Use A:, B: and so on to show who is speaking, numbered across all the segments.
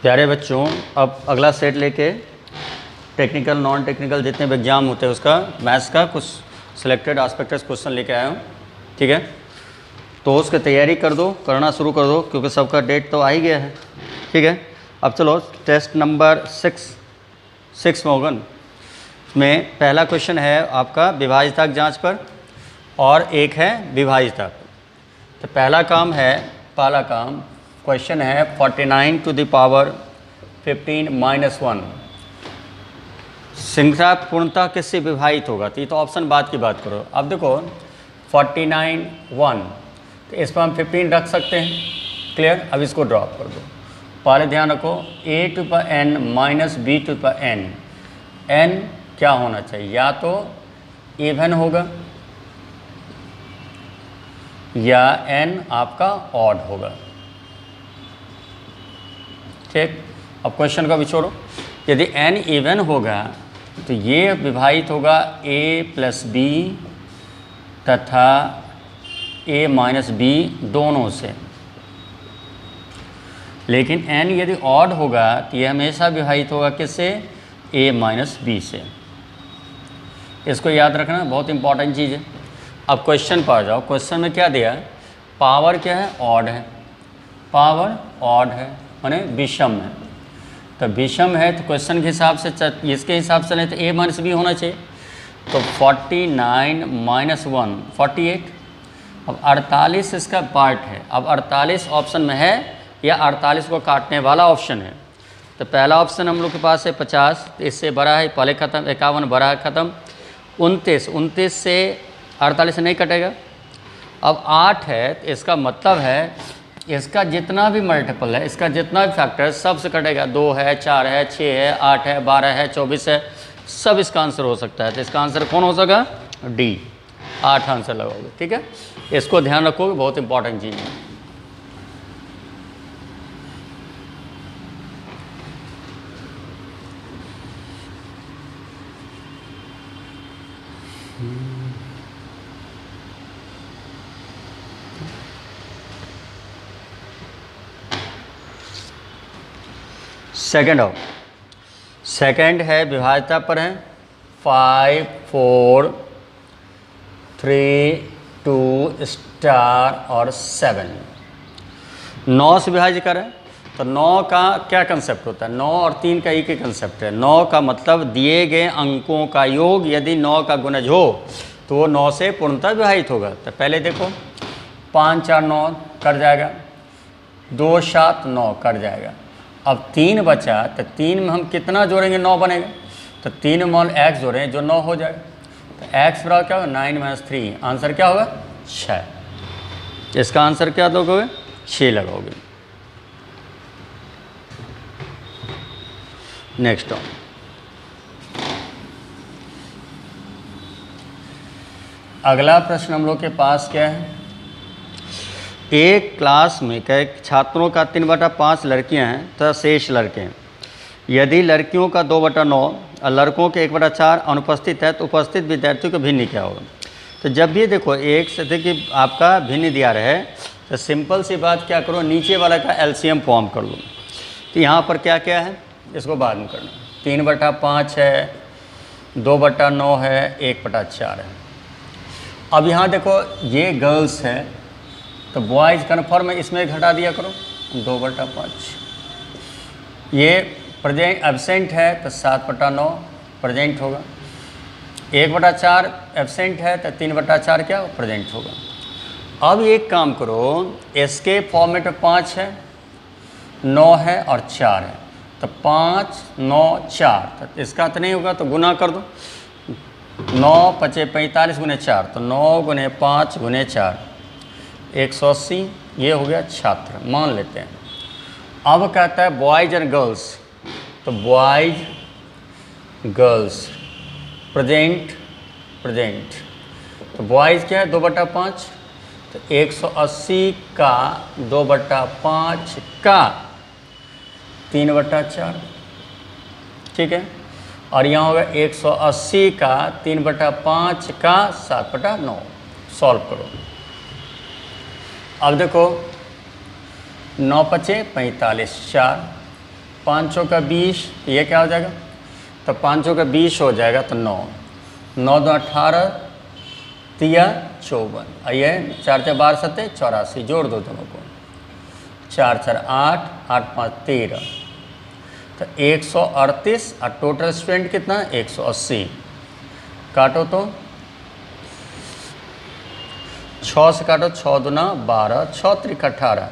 A: प्यारे बच्चों, अब अगला सेट लेके टेक्निकल नॉन टेक्निकल जितने भी एग्जाम होते हैं उसका मैथ्स का कुछ सिलेक्टेड एस्पेक्ट्स क्वेश्चन लेके आया हूँ। ठीक है, तो उसकी तैयारी कर दो, करना शुरू कर दो क्योंकि सबका डेट तो आ ही गया है। ठीक है, अब चलो टेस्ट नंबर 6 मोगन में पहला क्वेश्चन है आपका विभाज्यता जांच पर और एक है विभाज्यता। तो पहला काम क्वेश्चन है 49 टू द पावर 15 माइनस 1 संख्या पूर्णतः किससे विभाजित होगा। तो ये तो ऑप्शन बाद की बात करो। अब देखो 49 1, तो इस पर हम 15 रख सकते हैं। क्लियर, अब इसको ड्रॉप कर दो। पहले ध्यान रखो a to power n minus b to power n, n क्या होना चाहिए, या तो इवन होगा या n आपका ऑड होगा। ठीक, अब क्वेश्चन का भी छोड़ो। यदि n इवन होगा तो ये विभाजित होगा a प्लस b तथा a माइनस b दोनों से, लेकिन n यदि ऑड होगा तो ये हमेशा विभाजित होगा किससे, a माइनस b से। इसको याद रखना, बहुत इंपॉर्टेंट चीज़ है। अब क्वेश्चन पर आ जाओ। क्वेश्चन में क्या दिया है, पावर क्या है, ऑड है, पावर ऑड है माने विषम है। तो विषम है तो क्वेश्चन के हिसाब से इसके हिसाब से नहीं तो a माइनस b होना चाहिए। तो 49 माइनस 1 48। अब 48 इसका पार्ट है। अब 48 ऑप्शन में है या 48 को काटने वाला ऑप्शन है। तो पहला ऑप्शन हम लोग के पास है 50, तो इससे बड़ा है, पहले ख़त्म। 51 बड़ा है, ख़त्म। 29 से 48 नहीं कटेगा। अब 8 है, तो इसका मतलब है इसका जितना भी मल्टीपल है, इसका जितना भी फैक्टर है सब से कटेगा। 2 है, 4 है, 6 है, 8 है, 12 है, 24 है, सब इसका आंसर हो सकता है। तो इसका आंसर कौन हो सका, डी, 8 आंसर लगाओगे। ठीक है, इसको ध्यान रखोगे, बहुत इंपॉर्टेंट चीज़ है। सेकंड है विभाज्यता पर है 5 4 3 2 स्टार और 7। 9 से विभाज्य कर है, तो 9 का क्या कंसेप्ट होता है, 9 और 3 का एक ही कंसेप्ट है। 9 का मतलब दिए गए अंकों का योग, यदि 9 का गुणज हो तो वो 9 से पूर्णतः विभाजित होगा। तो पहले देखो 5 4 9 कट जाएगा, 2 7 9 कट जाएगा। अब 3 बचा, तो 3 में हम कितना जोड़ेंगे, 9 बनेगा। तो 3 मॉल x जोड़ें जो 9 हो जाएगा। तो x बराबर क्या होगा, 9 माइनस 3, आंसर क्या होगा 6। इसका आंसर क्या दोगे, 6 लगाओगे। नेक्स्ट ऑन अगला प्रश्न हम लोग के पास क्या है, एक क्लास में कई छात्रों का 3/5 लड़कियां हैं तथा शेष लड़के हैं। यदि लड़कियों का 2/9 और लड़कों के 1/4 अनुपस्थित है तो उपस्थित विद्यार्थियों का भिन्न क्या होगा। तो जब भी देखो एक से देखिए आपका भिन्न दिया रहे तो सिंपल सी बात क्या करो, नीचे वाला का एलसीएम फॉर्म कर लो। तो यहाँ पर क्या क्या है इसको बाद में करना। 3/5 है, 2/9 है, 1/4 है। अब यहाँ देखो ये गर्ल्स है तो बॉयज़ कन्फर्म है, इसमें घटा दिया करो 2/5। ये प्रेजेंट एब्सेंट है तो 7/9 प्रेजेंट होगा। 1/4 एब्सेंट है तो 3/4 क्या प्रेजेंट होगा। अब एक काम करो, इसके फॉर्मेट में 5 है, 9 है और 4 है। तो 5 9 4, तो इसका तो नहीं होगा तो गुना कर दो। 9 5 45 गुने 4, तो 9 गुने 5 गुने 4 180। ये हो गया छात्र, मान लेते हैं। अब कहता है बॉयज़ एंड गर्ल्स, तो बॉयज़ गर्ल्स प्रेजेंट प्रेजेंट। तो बॉयज़ क्या है 2/5, तो 180 का 2/5 का 3/4। ठीक है, और यहाँ होगा 180 का 3/5 का 7/9। सॉल्व करो। अब देखो 9 5 45 4, 5 चौका 20, ये क्या हो जाएगा, तो 5 चौका 20 हो जाएगा, तो 9, 9 2 18, 3 54, ये 4 4 12 7 84, जोड़ दो दोनों को, 4 4 8, 8 5 13, तो 138, और टोटल स्टूडेंट कितना 180, काटो तो 6 से काटो, 6 दूना 12, 6 त्रिक 18,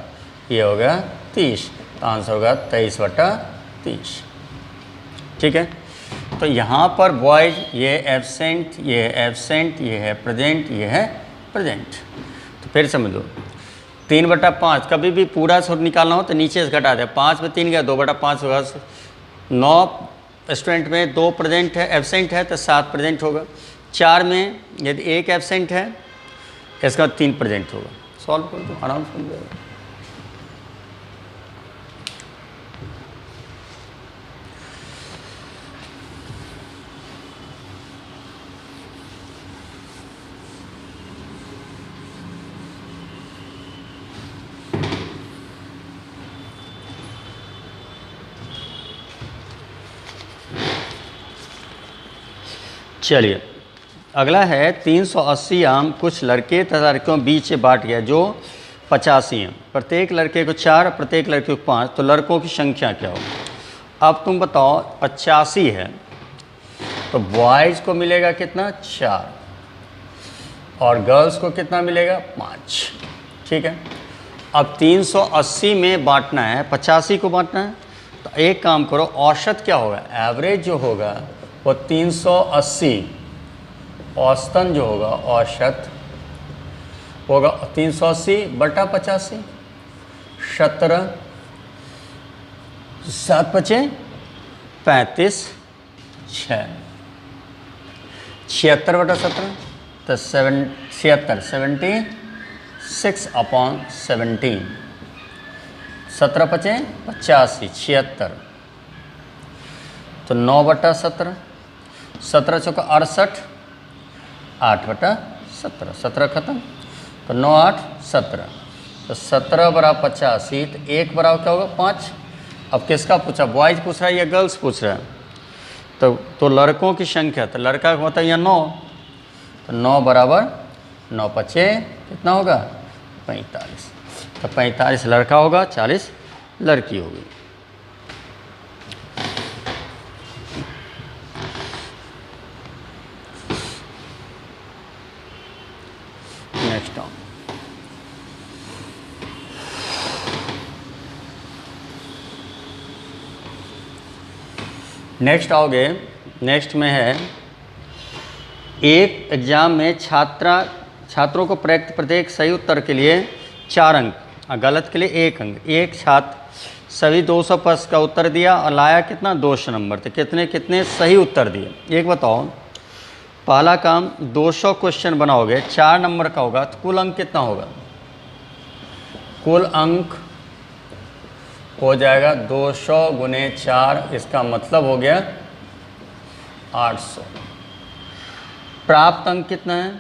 A: ये हो गया 30, तो आंसर होगा 23/30। ठीक है, तो यहाँ पर बॉयज ये एब्सेंट, ये है एब्सेंट, ये है प्रेजेंट, ये है प्रेजेंट। तो फिर समझ लो 3/5 कभी भी पूरा सूत्र निकालना हो तो नीचे से घटा दे, 5 में 3 गया, 2/5 होगा, 9 स्टूडेंट में 2 प्रेजेंट है, एब्सेंट है, तो 7 प्रेजेंट होगा, 4 में यदि 1 एब्सेंट है इसका 3 प्रेजेंट होगा। सॉल्व कर दो, आराम से समझ जाएगा। चलिए अगला है 380 आम कुछ लड़के तथा लड़कियों बीच से बांट गया जो 85 हैं, प्रत्येक लड़के को 4, प्रत्येक लड़के को 5, तो लड़कों की संख्या क्या हो। अब तुम बताओ 85 है तो बॉयज़ को मिलेगा कितना 4 और गर्ल्स को कितना मिलेगा 5। ठीक है, अब 380 में बांटना है, 85 को बांटना है, तो एक काम करो, औसत क्या होगा, एवरेज जो होगा वो 380, औसतन जो होगा औसत होगा 380/85, 17, 7 5 35, 6, 76/17, तो 76, 76/17, 17 5 85, 76, तो 9/17, 17 चौका 68, 8/17, 17 खत्म, तो 9 8 17, तो 17 बराबर 85, तो 1 बराबर क्या होगा 5। अब किसका पूछा, बॉयज़ पूछ रहा है या गर्ल्स पूछ रहा है, तो लड़कों की संख्या, तो लड़का का मतलब यह 9, तो 9 बराबर 9 5 कितना होगा 45, तो 45 लड़का होगा, 40 लड़की होगी। नेक्स्ट आओ, नेक्स्ट आओगे, नेक्स्ट में है एक एग्जाम में छात्रों को प्रत्येक सही उत्तर के लिए 4 अंक और गलत के लिए 1 अंक। एक छात्र सभी 200 प्रश्न का उत्तर दिया और लाया कितना 200 नंबर, तो कितने कितने सही उत्तर दिए। एक बताओ, पहला काम 200 क्वेश्चन बनाओगे, 4 नंबर का होगा, तो कुल अंक कितना होगा, कुल अंक हो जाएगा 200 गुने 4, इसका मतलब हो गया 800। प्राप्त अंक कितना है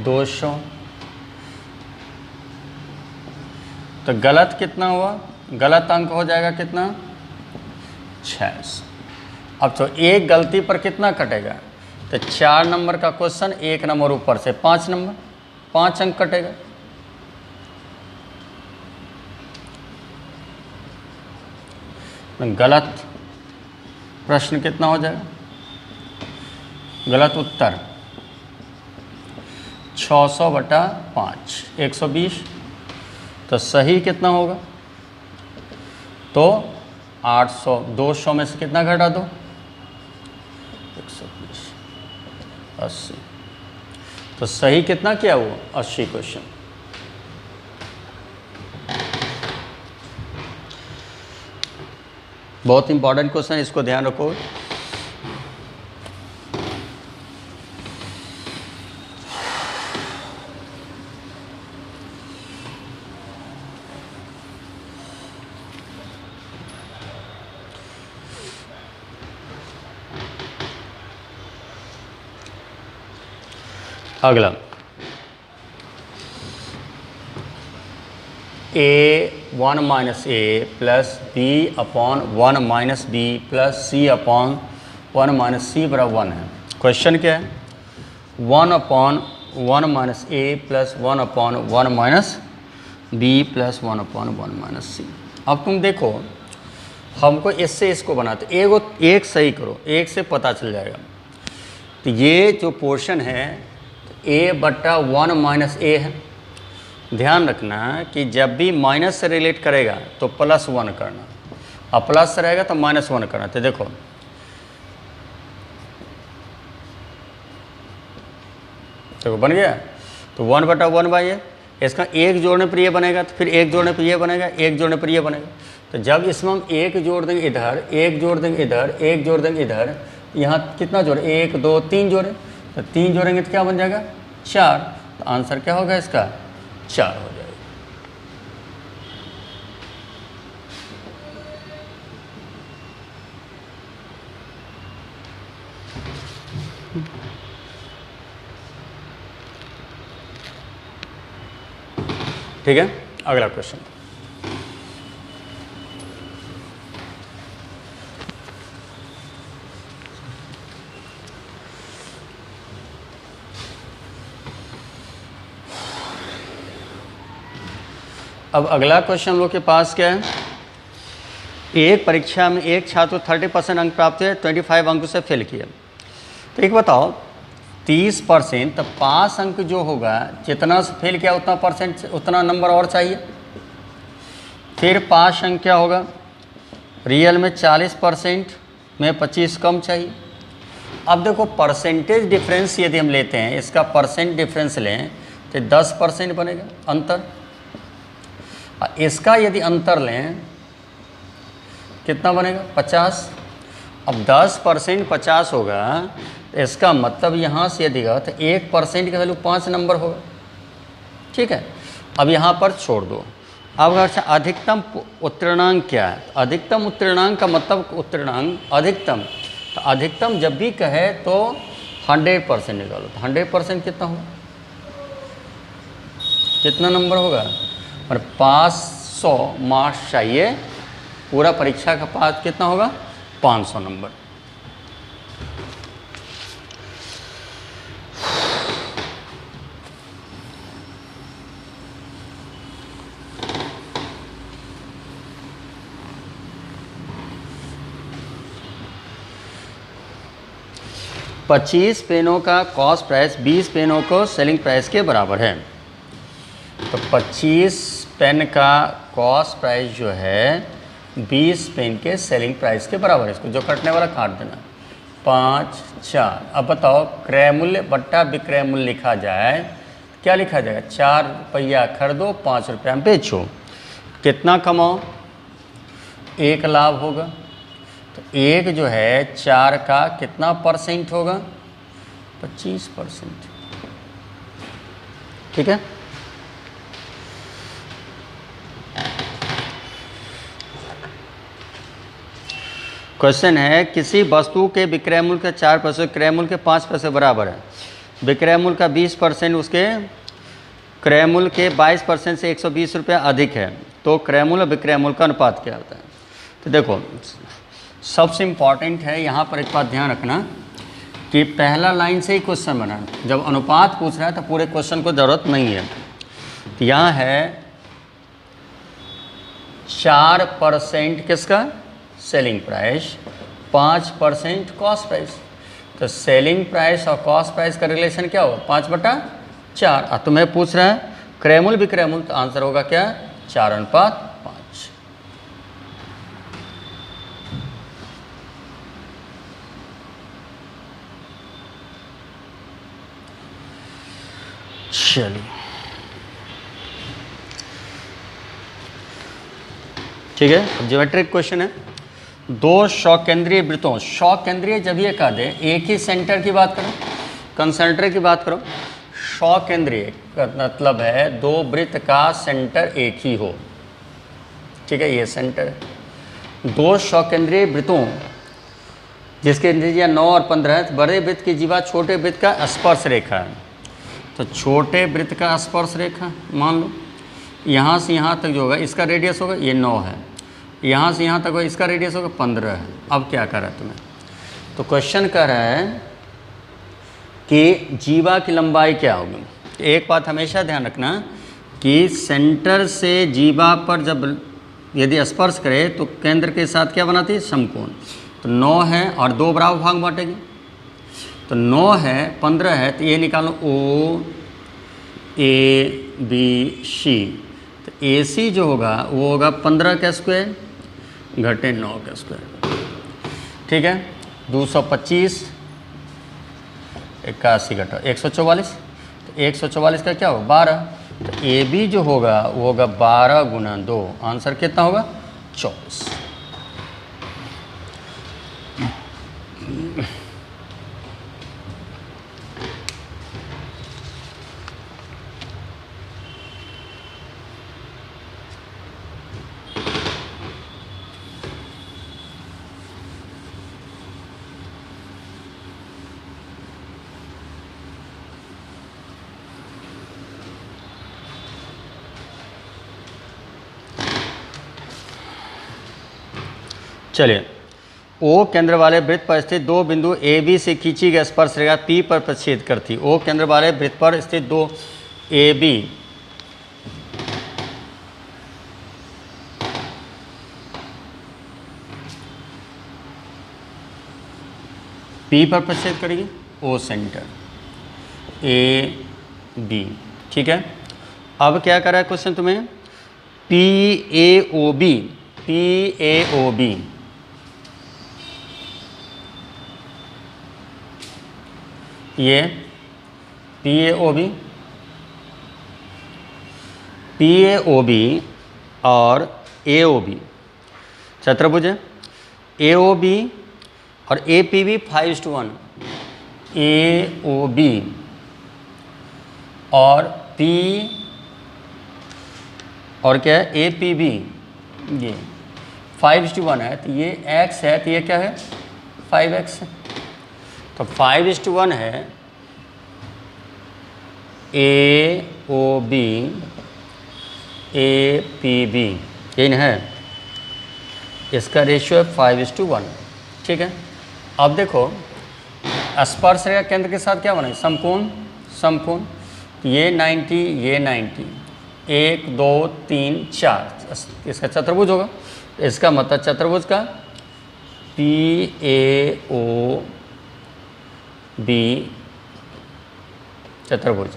A: 200, तो गलत कितना हुआ, गलत अंक हो जाएगा कितना 600। अब तो एक गलती पर कितना कटेगा, तो 4 नंबर का क्वेश्चन 1 नंबर ऊपर से 5 नंबर, 5 अंक कटेगा। गलत प्रश्न कितना हो जाएगा, गलत उत्तर 600/5 120, तो सही कितना होगा, तो 800, 200 में से कितना घटा दो 120, 80, तो सही कितना किया वो 80 क्वेश्चन। बहुत इंपॉर्टेंट क्वेश्चन, इसको ध्यान रखो। अगला A1 minus A plus B upon 1 minus B plus C upon 1 minus C बराबर 1 है। क्वेश्चन क्या है? 1 upon 1 minus A plus 1 upon 1 minus B plus 1 upon 1 minus C. अब तुम देखो, हमको इससे इसको बनाते, एक सही करो, एक से पता चल जाएगा। तो ये जो पोर्शन है a बट्टा 1 माइनस ए है। ध्यान रखना कि जब भी माइनस से रिलेट करेगा तो प्लस 1 करना, और प्लस से रहेगा तो माइनस 1 करना। तो देखो बन गया। तो 1 बटा 1 बाई ए, इसका एक जोड़ने पर ये बनेगा, तो फिर एक जोड़ने पर ये बनेगा, एक जोड़ने पर ये बनेगा। तो जब इसमें हम एक जोड़ देंगे इधर, एक जोड़ देंगे इधर, एक जोड़ देंगे इधर, यहाँ कितना जोड़े? 1 2 3 जोड़े। तो 3 जोड़ेंगे तो क्या बन जाएगा? 4। तो आंसर क्या होगा इसका? 4 हो जाएगा। ठीक है, अगला क्वेश्चन। अब अगला क्वेश्चन हम लोग के पास क्या है? एक परीक्षा में एक छात्र 30% अंक प्राप्त हुए, 25 अंक से फेल किया। तो एक बताओ, 30%, तो 5 अंक जो होगा, जितना से फेल किया उतना परसेंट, उतना नंबर और चाहिए। फिर 5 अंक क्या होगा? रियल में 40% में 25 कम चाहिए। अब देखो, परसेंटेज डिफरेंस यदि हम लेते हैं, इसका परसेंट डिफरेंस लें तो 10% बनेगा अंतर। इसका यदि अंतर लें कितना बनेगा? 50। अब 10% 50 होगा, तो इसका मतलब यहाँ से यदि तो 1% की वैल्यू 5 नंबर होगा। ठीक है, अब यहाँ पर छोड़ दो। अब अच्छा, अधिकतम उत्तीर्णांक क्या है? अधिकतम उत्तीर्णांक का मतलब उत्तीर्णांक अधिकतम, तो अधिकतम जब भी कहे तो 100% निकालो। तो 100% कितना होगा? कितना नंबर होगा? और 500 मार्क्स चाहिए, पूरा परीक्षा का पास कितना होगा? 500 नंबर। पच्चीस पेनों का कॉस्ट प्राइस 20 पेनों को सेलिंग प्राइस के बराबर है। तो 25 पेन का कॉस्ट प्राइस जो है 20 पेन के सेलिंग प्राइस के बराबर है। इसको जो कटने वाला काट देना। 5 4। अब बताओ, क्रय मूल्य बट्टा विक्रय मूल्य लिखा जाए, क्या लिखा जाएगा? 4 रुपया खरीदो, 5 रुपया में बेचो। कितना कमाओ? 1 लाभ होगा। तो 1 जो है 4 का कितना परसेंट होगा? 25%। ठीक है, क्वेश्चन है, किसी वस्तु के विक्रय मूल्य के 4% क्रय मूल्य के 5% बराबर है। विक्रय मूल्य का 20% उसके क्रय मूल्य के 22% से 120 रुपया अधिक है, तो क्रय मूल्य विक्रय मूल्य का अनुपात क्या होता है? तो देखो, सबसे इम्पॉर्टेंट है यहाँ पर एक बात ध्यान रखना कि पहला लाइन से ही क्वेश्चन बना। जब अनुपात पूछ रहा है तो पूरे क्वेश्चन को ज़रूरत नहीं है। तो यहाँ है 4% किसका? Selling price, 5% cost price. तो सेलिंग प्राइस और कॉस्ट प्राइस का रिलेशन क्या होगा? 5/4। अब तुम्हें पूछ रहा है क्रय मूल्य विक्रय मूल्य, तो आंसर होगा क्या? 4:5। चलिए, ठीक है। ज्योमेट्रिक क्वेश्चन है। 2 सकेंद्रीय वृत्तों, सकेंद्रीय जब ये कह दे, एक ही सेंटर की बात करो, कंसेंट्रिक की बात करो। सकेंद्रीय का मतलब है 2 वृत्त का सेंटर एक ही हो। ठीक है, ये सेंटर है। 2 सकेंद्रीय वृत्तों जिसके त्रिज्या 9 और 15 है। बड़े वृत्त की जीवा छोटे वृत्त का स्पर्श रेखा है। तो छोटे वृत्त का स्पर्श रेखा मान लो, यहाँ से यहाँ तक जो होगा इसका रेडियस होगा ये 9 है, यहाँ से यहाँ तक होगा इसका रेडियस होगा 15 है। अब क्या कर रहा है तुम्हें, तो क्वेश्चन कह रहा है कि जीवा की लंबाई क्या होगी। एक बात हमेशा ध्यान रखना कि सेंटर से जीवा पर जब यदि स्पर्श करे तो केंद्र के साथ क्या बनाती है, समकोण। तो 9 है और 2 बराबर भाग बांटेगी, तो 9 है 15 है, तो ये निकालो ओ ए बी सी। तो ए सी जो होगा वो होगा 15 का स्क्वायर घटे 9 का स्क्वायर। ठीक है, 225 81 घटा 144, तो 144 का क्या होगा 12। तो ए बी जो होगा वो होगा 12 गुना 2, आंसर कितना होगा 24। चलिए, ओ केंद्र वाले वृत्त पर स्थित 2 बिंदु ए बी से खींची गई स्पर्श रेखा पी पर प्रतिच्छेद करती। ओ केंद्र वाले वृत्त पर स्थित 2 ए बी पी पर प्रतिच्छेद करेगी, ओ सेंटर ए बी। ठीक है, अब क्या कर रहा है क्वेश्चन तुम्हें, P A O B, P A O B ये P A O B, P A O B और ए ओ बी चतुर्भुज है। ए ओ बी और A P B 5:1, A O B और पी और क्या है ए पी बी ये 5:1 है, तो ये x है, तो ये क्या है 5x है। तो 5:1 है A O B A P B, यही ना है, इसका रेशियो है 5:1। ठीक है, अब देखो स्पर्श रेखा केंद्र के साथ क्या बना, समकोण, समकोण। ये 90 ये 90, 1 2 3 4 इसका चतुर्भुज होगा। इसका मतलब चतुर्भुज का पी ए ओ बी चतुर्भुज,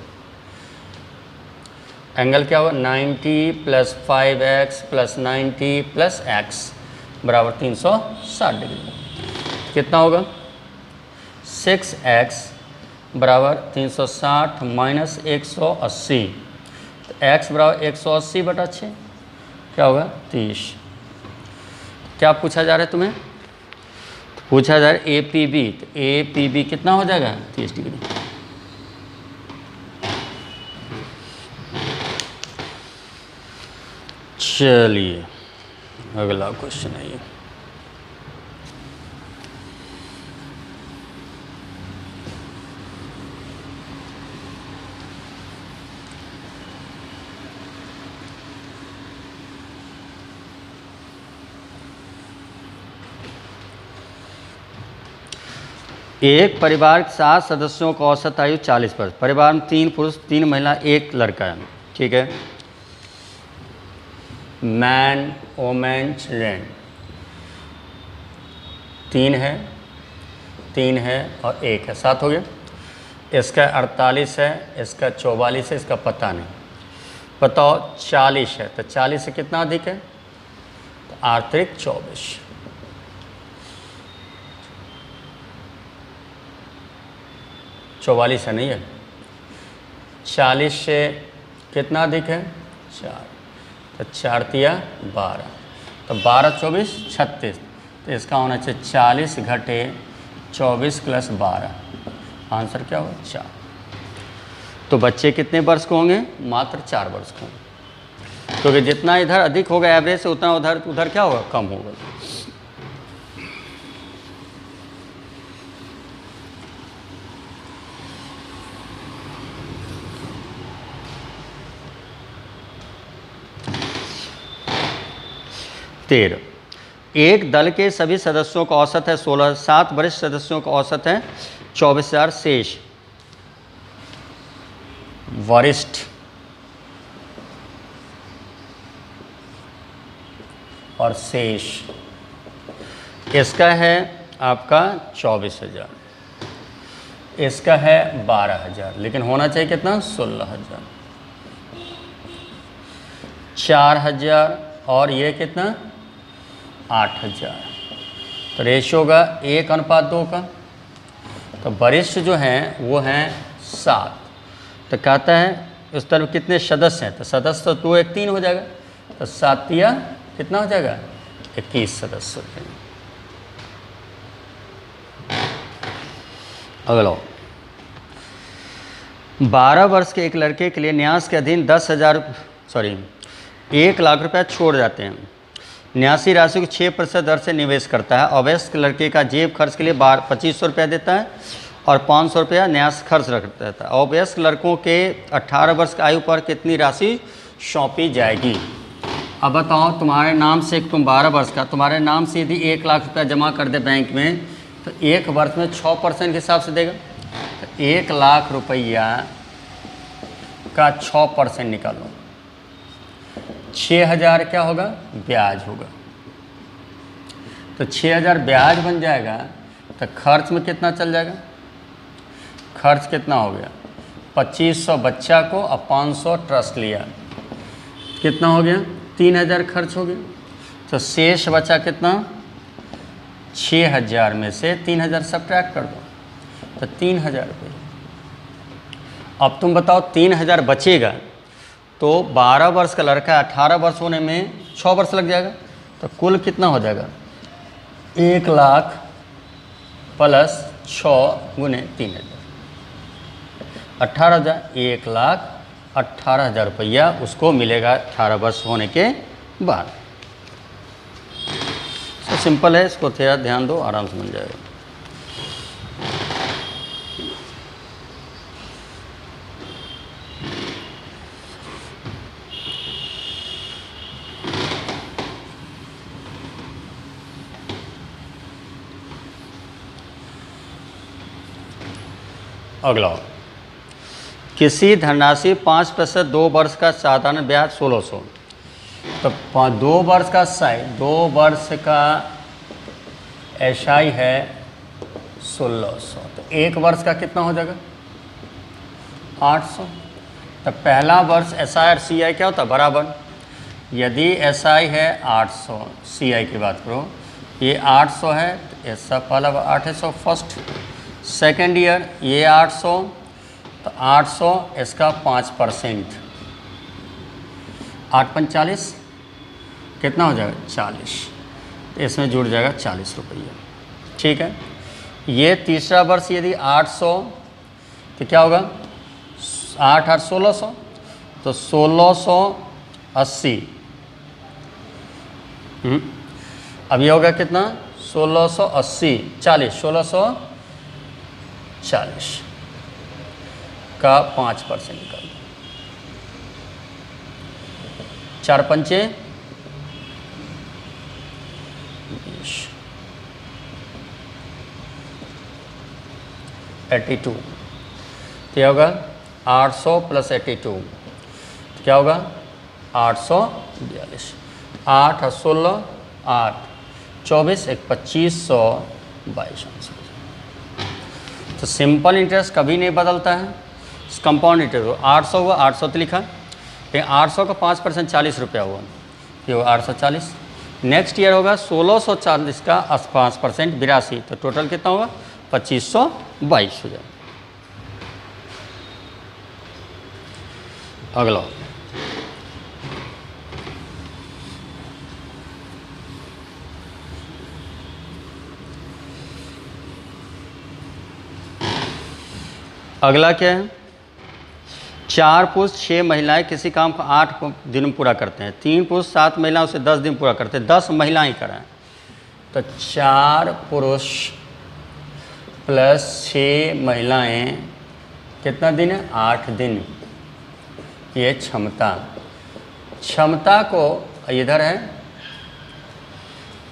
A: एंगल क्या होगा 90 + 5x + 90 + x बराबर 360 डिग्री। कितना होगा 6x बराबर 360 माइनस 180, तो x बराबर 180/6 क्या होगा 30। क्या पूछा जा रहा है तुम्हें, तो पूछा जा रहा है ए पी बी, तो ए पी बी कितना हो जाएगा 30 डिग्री। चलिए अगला क्वेश्चन है ये, एक परिवार के 7 सदस्यों का औसत आयु 40 वर्ष। परिवार में 3 पुरुष 3 महिला 1 लड़का है। ठीक है, मैन वोमेन चिल्ड्रेन 3 है और 1 है, 7 हो गया। इसका 48 है, इसका 44 है, इसका पता नहीं। बताओ 40 है, तो 40 से कितना अधिक है, तो आर्थिक 24। 44 है, नहीं है, 40 से कितना अधिक है 4, तो 4 तिया 12, तो 12 24 36, तो इसका होना चाहिए 40 घटे 24 + 12, आंसर क्या होगा 4। तो बच्चे कितने वर्ष को होंगे, मात्र 4 वर्ष को होंगे, क्योंकि जितना इधर अधिक होगा एवरेज से उतना उधर क्या होगा कम होगा। 13। एक दल के सभी सदस्यों का औसत है 16, 7 वरिष्ठ सदस्यों का औसत है 24,000 शेष वरिष्ठ और शेष इसका है आपका 24,000, इसका है 12,000, लेकिन होना चाहिए कितना 16,000, 4,000 और ये कितना 8,000। तो रेशियो होगा 1:2 का। तो वरिष्ठ जो हैं वो हैं 7। तो कहता है इस तरफ कितने सदस्य हैं, तो सदस्य तो 2 1 3 हो जाएगा, तो 7 या कितना हो जाएगा 21 सदस्य हो जाएंगे। अगला 12 वर्ष के एक लड़के के लिए न्यास के अधीन 1 लाख रुपया छोड़ जाते हैं। न्यासी राशि को 6% दर से निवेश करता है। अवयस्क लड़के का जेब खर्च के लिए 2500 रुपया देता है और 500 रुपया न्यास खर्च रख देता है। अवयस्क लड़कों के 18 वर्ष की आयु पर कितनी राशि सौंपी जाएगी। अब बताओ, तुम्हारे नाम से तुम 12 वर्ष का, तुम्हारे नाम से यदि 1 लाख रुपया जमा कर दे बैंक में, तो एक वर्ष में 6% के हिसाब से देगा। तो 1 लाख रुपया का 6% निकालो, 6,000 क्या होगा ब्याज होगा। तो 6,000 ब्याज बन जाएगा। तो खर्च में कितना चल जाएगा, खर्च कितना हो गया 2500 बच्चा को और 500 ट्रस्ट लिया, कितना हो गया 3,000 खर्च हो गया। तो शेष बचा कितना 6,000 में से 3,000 सब्ट्रैक्ट कर दो, तो 3,000 रुपये। अब तुम बताओ 3,000 बचेगा तो 12 वर्ष का लड़का 18 वर्ष होने में 6 वर्ष लग जाएगा। तो कुल कितना हो जाएगा 1 लाख प्लस 6 गुने 3,000, 18,000। 1,18,000 रुपया उसको मिलेगा 18 वर्ष होने के बाद। तो सिंपल है, इसको थोड़ा ध्यान दो, आराम से बन जाएगा। अगला, किसी धनराशि 5% 2 वर्ष का साधारण ब्याज 1600। तो 2 वर्ष का SI, 2 वर्ष का SI है 1600। तो 1 वर्ष का कितना हो जाएगा 800। तो पहला वर्ष SI और CI क्या होता है बराबर। यदि SI है 800, CI की बात करो, ये 800 है, तो ऐसा पहला 800 फर्स्ट। सेकेंड ईयर ये 800, तो 800 इसका 5%, 8 5 40, कितना हो जाएगा 40। तो इसमें जुड़ जाएगा 40 रुपया। ठीक है। ये तीसरा वर्ष यदि 800, तो क्या होगा 8 8 1600, तो 1680। अब ये होगा कितना 1680, 40, 1640 का 5% निकाल दो। 4 पंचे 20, 82। तो क्या होगा 800 प्लस 82, तो क्या होगा 842। 8 और 16, 8 24, 1 2522। तो सिंपल इंटरेस्ट कभी नहीं बदलता है, कंपाउंड इंटरेस्ट। 800 हुआ, 800 तो लिखा, फिर 800 का 5% 40 रुपया हुआ, ये हुआ 840। नेक्स्ट ईयर होगा 1640 का 5% 82, तो टोटल कितना होगा 2522 हो जाएगा। अगला, अगला क्या है, 4 पुरुष 6 महिलाएं किसी काम को 8 दिन में पूरा करते हैं। 3 पुरुष 7 महिलाएं उसे 10 दिन पूरा करते हैं। 10 महिलाएं कराएं, तो 4 पुरुष प्लस 6 महिलाएं कितना दिन है 8 दिन। ये क्षमता को इधर है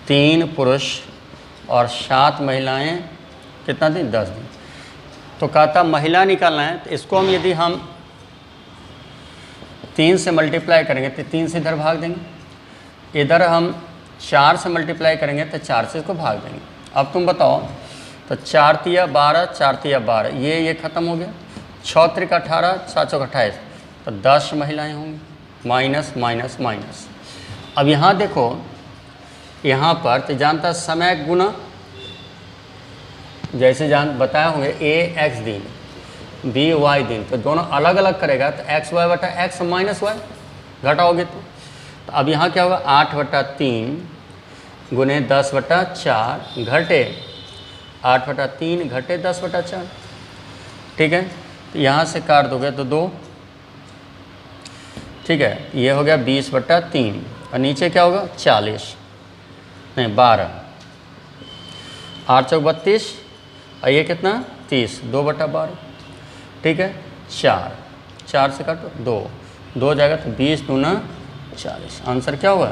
A: 3 पुरुष और 7 महिलाएं, कितना दिन? 10 दिन। तो कहता महिला निकालना है, तो इसको हम यदि हम 3 से मल्टीप्लाई करेंगे तो 3 से इधर भाग देंगे, इधर हम 4 से मल्टीप्लाई करेंगे तो 4 से इसको भाग देंगे। अब तुम बताओ, तो 4 तिया 12, 4 तिया 12, ये ख़त्म हो गया। 6 त्रिक 18, 6 चौक 28, तो 10 महिलाएं होंगी, माइनस माइनस माइनस। अब यहाँ देखो, यहाँ पर तो जानता समय गुना, जैसे बताए होंगे a x दिन b y दिन, तो दोनों अलग अलग करेगा तो x y बटा x माइनस वाई घटाओगे तो अब यहाँ क्या होगा? 8/3 गुने 10/4 घटे 8/3 घटे 10/4, ठीक है। तो यहाँ से काट दोगे तो 2, ठीक है। ये हो गया 20/3 और नीचे क्या होगा? 40 नहीं 12, 8 चौक 32 और ये कितना? 30, 2/12, ठीक है। 4 से काटो 2 जाएगा तो 20 दूना 40, आंसर क्या होगा?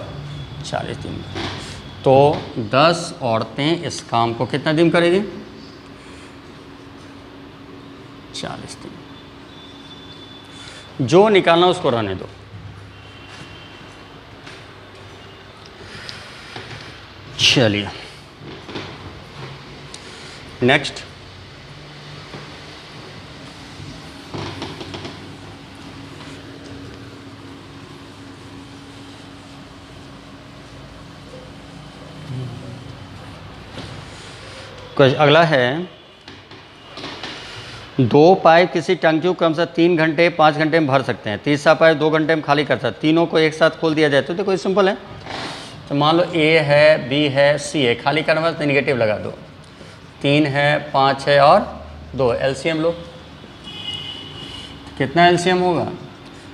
A: 40 दिन। तो 10 औरतें इस काम को कितना दिन करेगी? 40 दिन। जो निकालना उसको रहने दो। चलिए नेक्स्ट, अगला है 2 पाइप किसी टंकी को कम से 3 घंटे 5 घंटे में भर सकते हैं, तीसरा पाइप 2 घंटे में खाली कर सकते हैं। तीनों को एक साथ खोल दिया जाए तो कोई सिंपल है। तो मान लो A है, B है, C है, खाली करने वाले तो निगेटिव लगा दो। 3 है, 5 है और 2, एलसीएम लो। कितना एलसीएम होगा?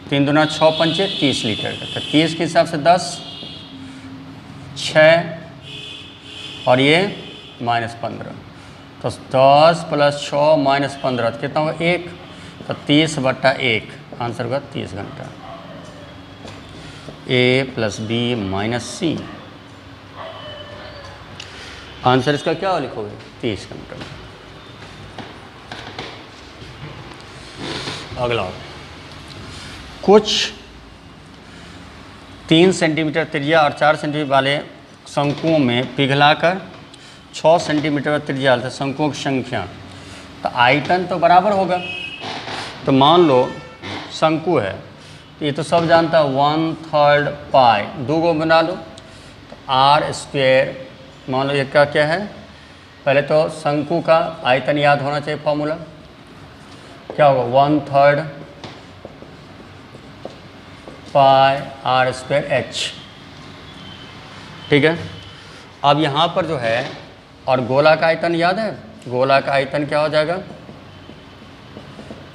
A: 3 दूना 6 पंचे 30 लीटर का, तो 30 के हिसाब से 10, 6 और ये -15, तो 10 + 6 - 15 तो कितना होगा? 1, तो 30/1 आंसर होगा 30 घंटा। A + B - C, आंसर इसका क्या लिखोगे? 30 घंटा। अगला, कुछ 3 सेंटीमीटर त्रिज्या और 4 सेंटीमीटर वाले शंकुओं में पिघलाकर 6 सेंटीमीटर त्रिज्या वाले शंकुओं की संख्या, तो आयतन तो बराबर होगा। तो मान लो शंकु है, तो ये तो सब जानता है 1/3 पाई, 2 को बना लो तो r²। मान लो ये क्या है? पहले तो शंकु का आयतन याद होना चाहिए, फॉर्मूला क्या होगा? 1/3 पाई r² h, ठीक है। अब यहाँ पर जो है, और गोला का आयतन याद है? गोला का आयतन क्या हो जाएगा?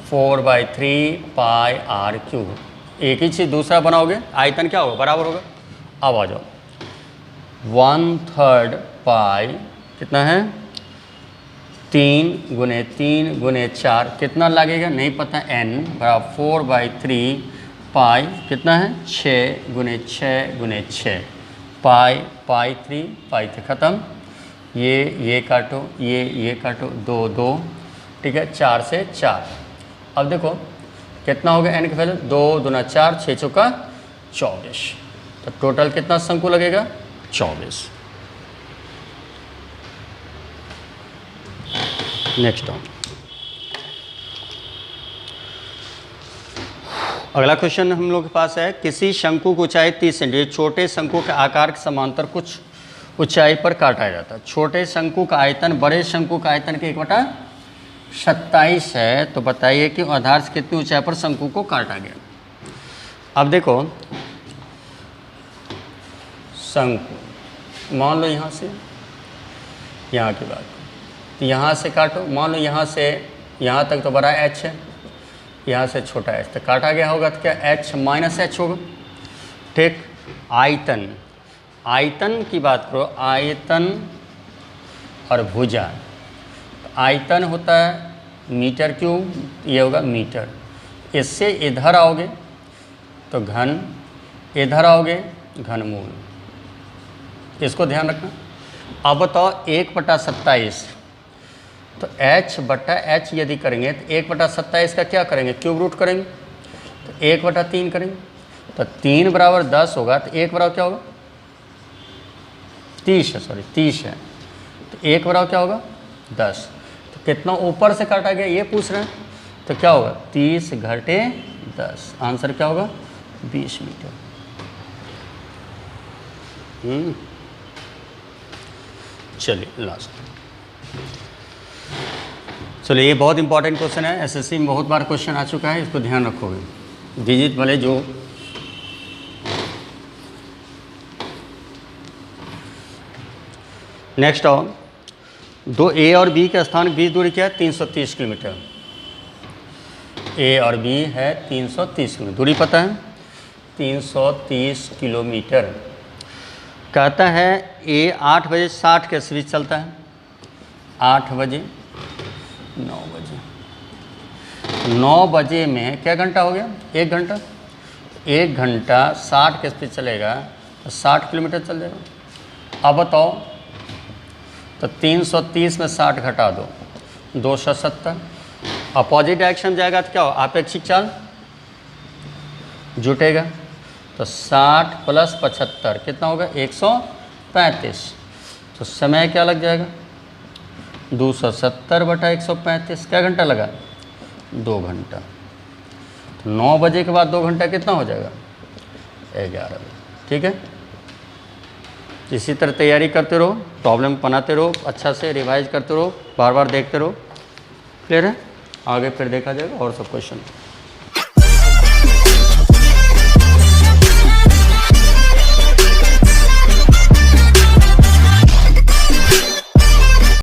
A: 4/3 पाई r³। एक ही चीज़ दूसरा बनाओगे, आयतन क्या होगा? बराबर होगा। अब आ जाओ, 1/3 पाई कितना है? 3 गुने 3 गुने 4 कितना लगेगा? नहीं पता, n बराबर 4/3 पाई कितना है? 6 गुने 6 गुने 6 पाई 3 ख़त्म। ये काटो, ये काटो, 2 2, ठीक है। 4 से 4। अब देखो कितना हो गया n की वैल्यू? 2 दूना 4, 6 चौका 24, तो टोटल कितना शंकु लगेगा? 24। नेक्स्ट अगला क्वेश्चन हम लोग के पास है, किसी शंकु की ऊंचाई 30 सेंटीमीटर, छोटे शंकु के आकार के समांतर कुछ ऊंचाई पर काटा जाता है। छोटे शंकु का आयतन बड़े शंकु का आयतन के 1/27 है। तो बताइए कि आधार से कितनी ऊंचाई पर शंकु को काटा गया। अब देखो शंकु, मान लो यहाँ से यहाँ की बात, तो यहाँ से काटो। मान लो यहाँ से यहाँ तक तो बड़ा h है, यहाँ से छोटा h, तो काटा गया होगा तो क्या h - h होगा, ठीक। आयतन, आयतन की बात करो, आयतन और भुजा। आयतन होता है मीटर क्यूब, ये होगा मीटर। इससे इधर आओगे तो घन, इधर आओगे घनमूल, इसको ध्यान रखना। अब बताओ 1/27, तो h/h यदि करेंगे तो 1/27 का क्या करेंगे, क्यूब रूट करेंगे, तो 1/3 करेंगे, तो 3 बराबर 10 होगा, तो 1 बराबर क्या होगा, 30 है, सॉरी 30 है, तो 1 बराबर क्या होगा 10। तो कितना ऊपर से काटा गया ये पूछ रहे हैं, तो क्या होगा 30 घटे 10, आंसर क्या होगा 20 मीटर। चलिए लास्ट, चलिए ये बहुत इंपॉर्टेंट क्वेश्चन है, एसएससी में बहुत बार क्वेश्चन आ चुका है, इसको ध्यान रखोगे। डिजिट वाले जो नेक्स्ट आओ, दो ए और बी के स्थान के बीच दूरी क्या है 330 किलोमीटर। ए और बी है 330 किलोमीटर, दूरी पता है 330 किलोमीटर। कहता है ए 8 बजे 60 के स्पीड चलता है, 8 बजे 9 बजे, 9 बजे में क्या घंटा हो गया, 1 घंटा, 1 घंटा 60 के स्पीड चलेगा तो 60 किलोमीटर चल जाएगा। अब बताओ, तो 330 में 60 घटा दो 270, अपोजिट डायरेक्शन जाएगा तो क्या हो, आपेक्षिक चाल जुटेगा, तो 60 + 75 कितना होगा 135, तो समय क्या लग जाएगा 270/135, क्या घंटा लगा 2 घंटा। तो 9 बजे के बाद 2 घंटा कितना हो जाएगा 11 बजे। ठीक है, इसी तरह तैयारी करते रहो, प्रॉब्लम बनाते रहो, अच्छा से रिवाइज करते रहो, बार बार देखते रहो। क्लियर है, आगे फिर देखा जाएगा और सब क्वेश्चन।